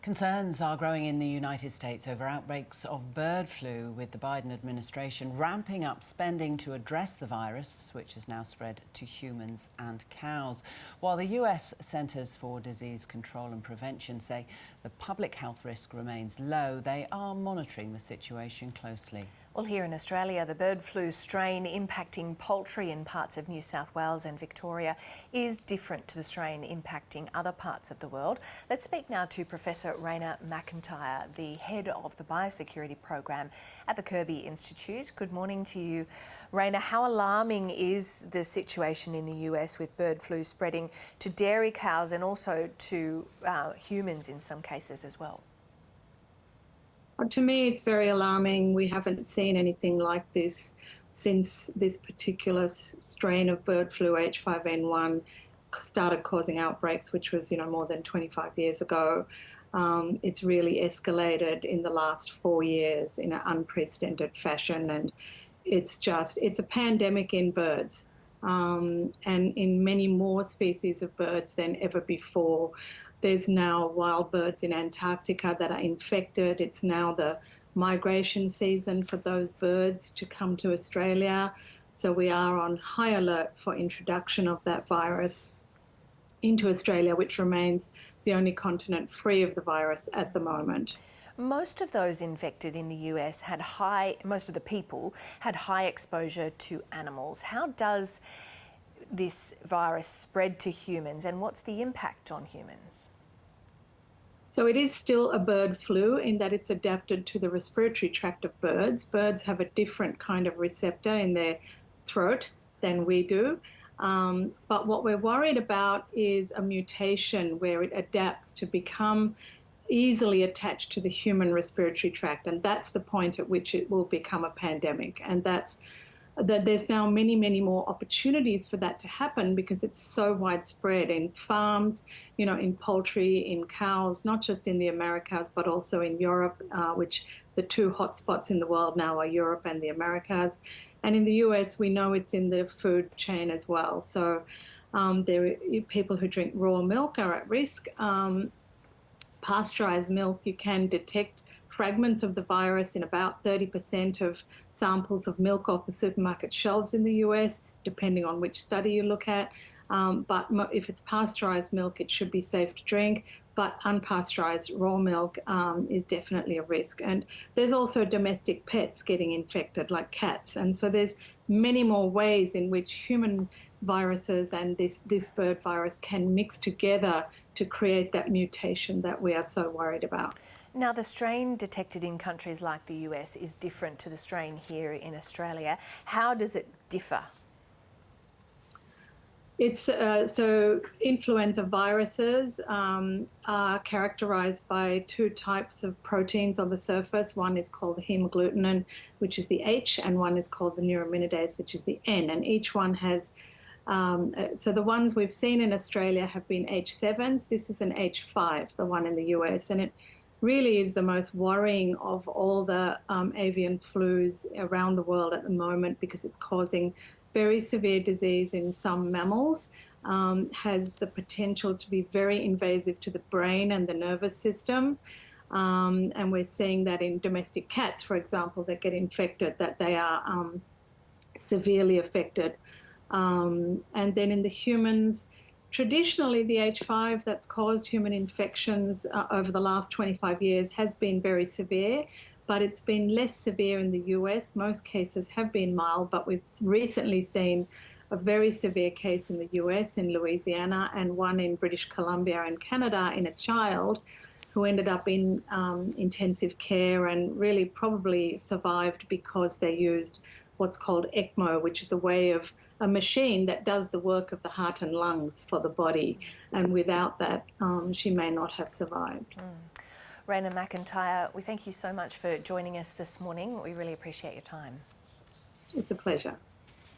Concerns are growing in the United States over outbreaks of bird flu, with the Biden administration ramping up spending to address the virus, which has now spread to humans and cows. While the US Centers for Disease Control and Prevention say the public health risk remains low, they are monitoring the situation closely. Well, here in Australia, the bird flu strain impacting poultry in parts of New South Wales and Victoria is different to the strain impacting other parts of the world. Let's speak now to Professor Raina McIntyre, the head of the biosecurity program at the Kirby Institute. Good morning to you, Raina. How alarming is the situation in the US with bird flu spreading to dairy cows and also to humans in some cases as well? To me, it's very alarming. We haven't seen anything like this since this particular strain of bird flu, H5N1, started causing outbreaks, which was, more than 25 years ago. It's really escalated in the last 4 years in an unprecedented fashion, and it's a pandemic in birds. And in many more species of birds than ever before. There's now wild birds in Antarctica that are infected. It's now the migration season for those birds to come to Australia. So we are on high alert for introduction of that virus into Australia, which remains the only continent free of the virus at the moment. Most of those infected in the US most of the people had high exposure to animals. How does this virus spread to humans, and what's the impact on humans? So it is still a bird flu in that it's adapted to the respiratory tract of birds. Birds have a different kind of receptor in their throat than we do. But what we're worried about is a mutation where it adapts to become easily attached to the human respiratory tract, and that's the point at which it will become a pandemic. And there's now many, many more opportunities for that to happen because it's so widespread in farms, in poultry, in cows, not just in the Americas, but also in Europe, which the two hotspots in the world now are Europe and the Americas. And in the US, we know it's in the food chain as well. So people who drink raw milk are at risk. Pasteurized milk, you can detect fragments of the virus in about 30% of samples of milk off the supermarket shelves in the US, depending on which study you look at. But if it's pasteurized milk, it should be safe to drink. But unpasteurized raw milk is definitely a risk. And there's also domestic pets getting infected, like cats. And so there's many more ways in which human viruses and this bird virus can mix together to create that mutation that we are so worried about. Now, the strain detected in countries like the US is different to the strain here in Australia. How does it differ? It's so influenza viruses are characterized by two types of proteins on the surface. One is called the hemagglutinin, which is the H, and one is called the neuraminidase, which is the N. And each one has, so the ones we've seen in Australia have been H7s. This is an H5, the one in the US, and it really is the most worrying of all the avian flus around the world at the moment because it's causing very severe disease in some mammals, has the potential to be very invasive to the brain and the nervous system. And we're seeing that in domestic cats, for example, that get infected, that they are severely affected. And then in the humans, traditionally, the H5 that's caused human infections over the last 25 years has been very severe, but it's been less severe in the US. Most cases have been mild, but we've recently seen a very severe case in the US, in Louisiana, and one in British Columbia and Canada in a child who ended up in intensive care and really probably survived because they used what's called ECMO, which is a machine that does the work of the heart and lungs for the body. And without that, she may not have survived. Raina McIntyre, we thank you so much for joining us this morning. We really appreciate your time. It's a pleasure.